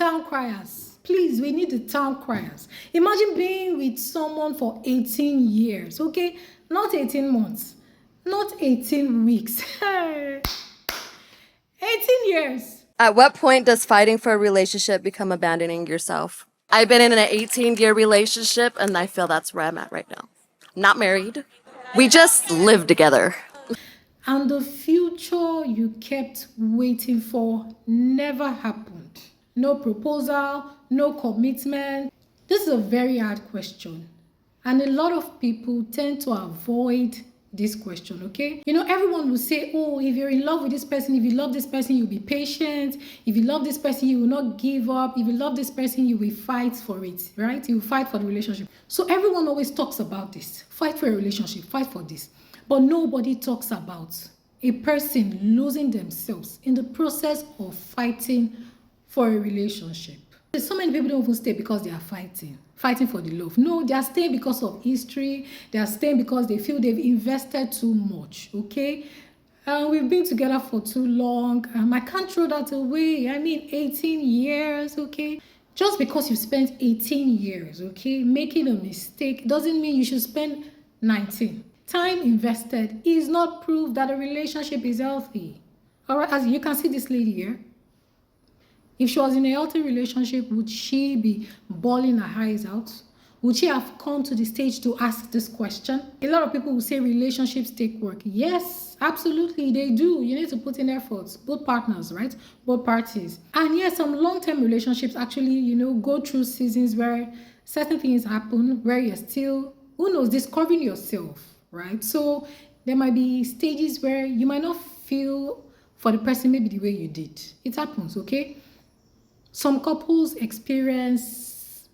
town criers. Please, we need the town criers. Imagine being with someone for 18 years, okay? Not 18 months, not 18 weeks. 18 years. At what point does fighting for a relationship become abandoning yourself? I've been in an 18-year relationship, and I feel that's where I'm at right now. Not married. We just live together. And the future you kept waiting for never happened. No proposal, no commitment. This is a very hard question. And a lot of people tend to avoid this question, okay? You know, everyone will say, oh, if you're in love with this person, if you love this person, you'll be patient. If you love this person, you will not give up. If you love this person, you will fight for it, right? You will fight for the relationship. So everyone always talks about this. Fight for a relationship, fight for this. But nobody talks about a person losing themselves in the process of fighting for a relationship. So many people don't even stay because they are fighting for the love. No, they are staying because of history. They are staying because they feel they've invested too much, okay? We've been together for too long. I can't throw that away. I mean, 18 years, okay? Just because you spent 18 years, okay, making a mistake doesn't mean you should spend 19. Time invested is not proof that a relationship is healthy. All right, as you can see this lady here. If she was in a healthy relationship, would she be bawling her eyes out? Would she have come to the stage to ask this question? A lot of people will say relationships take work. Yes, absolutely, they do. You need to put in efforts, both partners, right? Both parties. And yes, some long-term relationships actually, you know, go through seasons where certain things happen, where you're still, who knows, discovering yourself, right? So there might be stages where you might not feel for the person maybe the way you did. It happens, okay? Some couples experience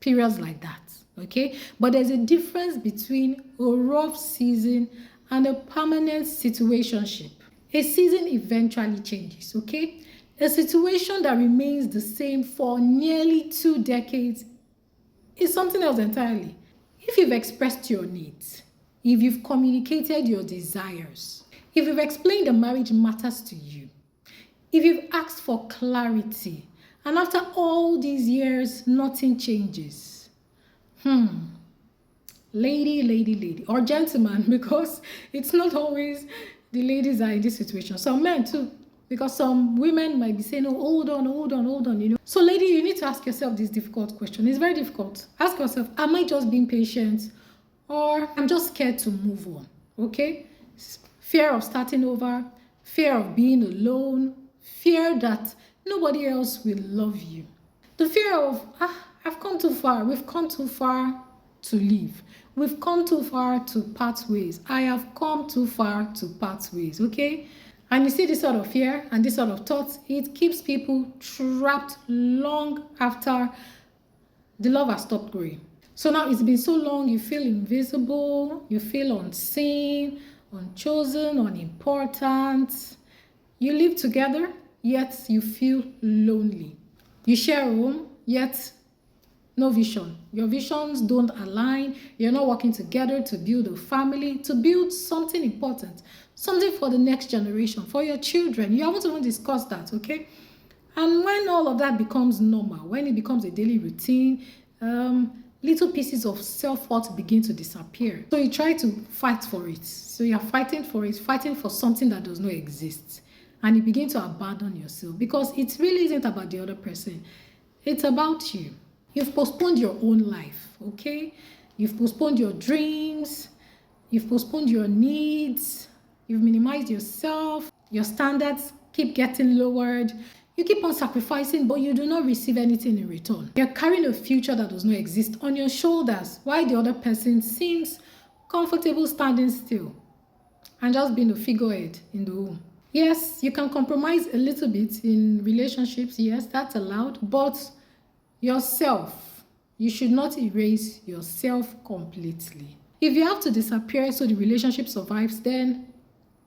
periods like that, okay? But there's a difference between a rough season and a permanent situationship. A season eventually changes, okay? A situation that remains the same for nearly 2 decades is something else entirely. If you've expressed your needs, if you've communicated your desires, if you've explained the marriage matters to you, if you've asked for clarity, and after all these years, nothing changes. Lady, or gentleman, because it's not always the ladies are in this situation. Some men too, because some women might be saying, oh, hold on, you know. So lady, you need to ask yourself this difficult question. It's very difficult. Ask yourself, am I just being patient, or I'm just scared to move on, okay? Fear of starting over, fear of being alone, fear that nobody else will love you. The fear of, I've come too far. We've come too far to leave. We've come too far to part ways. I have come too far to part ways, okay? And you see this sort of fear and this sort of thoughts, it keeps people trapped long after the love has stopped growing. So now it's been so long, you feel invisible, you feel unseen, unchosen, unimportant. You live together, yet you feel lonely. You share a home, yet no vision. Your visions don't align. You're not working together to build a family, to build something important, something for the next generation, for your children. You haven't even discussed that, okay? And when all of that becomes normal, when it becomes a daily routine, little pieces of self-worth begin to disappear. So you try to fight for it. So you're fighting for it, fighting for something that does not exist. And you begin to abandon yourself because it really isn't about the other person. It's about you. You've postponed your own life, okay? You've postponed your dreams. You've postponed your needs. You've minimized yourself. Your standards keep getting lowered. You keep on sacrificing, but you do not receive anything in return. You're carrying a future that does not exist on your shoulders, while the other person seems comfortable standing still and just being a figurehead in the home. Yes, you can compromise a little bit in relationships. Yes, that's allowed. But yourself, you should not erase yourself completely. If you have to disappear so the relationship survives, then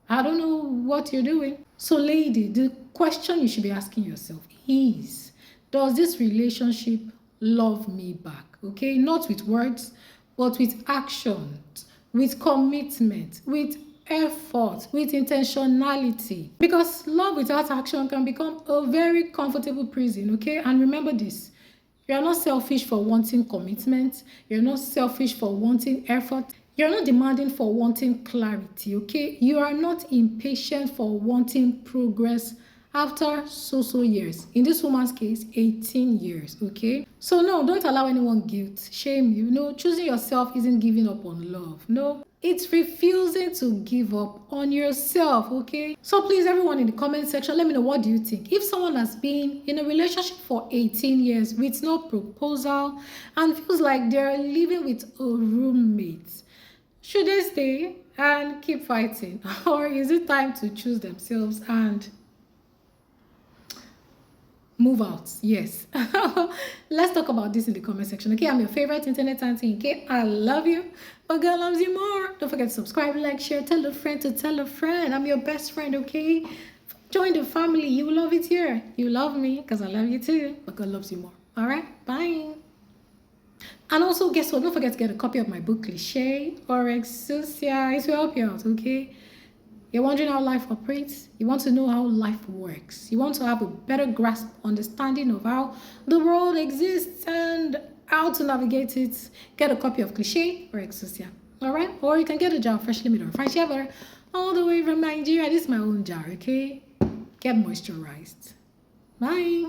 I don't know what you're doing. So lady, the question you should be asking yourself is, does this relationship love me back? Okay, not with words, but with actions, with commitment, with effort, with intentionality. Because love without action can become a very comfortable prison, okay? And remember this. You're not selfish for wanting commitment. You're not selfish for wanting effort. You're not demanding for wanting clarity, okay? You are not impatient for wanting progress after so years. In this woman's case, 18 years, okay? So no, don't allow anyone guilt, shame you. No, choosing yourself isn't giving up on love. No, it's refusing to give up on yourself, okay? So please, everyone in the comment section, let me know, what do you think? If someone has been in a relationship for 18 years with no proposal and feels like they're living with a roommate, should they stay and keep fighting? Or is it time to choose themselves and move out? Yes. Let's talk about this in the comment section. Okay, I'm your favorite internet auntie. Okay, I love you, but God loves you more. Don't forget to subscribe, like, share, tell a friend to tell a friend. I'm your best friend. Okay, join the family. You will love it here. You love me because I love you too, but God loves you more. All right, bye. And also, guess what? Don't forget to get a copy of my book, Cliche or Exousia. It will help you out, okay? You're wondering how life operates? You want to know how life works? You want to have a better grasp, understanding of how the world exists and how to navigate it? Get a copy of Cliche or Exousia, all right? Or you can get a jar of freshly made or fresh butter all the way from Nigeria. This is my own jar, okay? Get moisturized. Bye.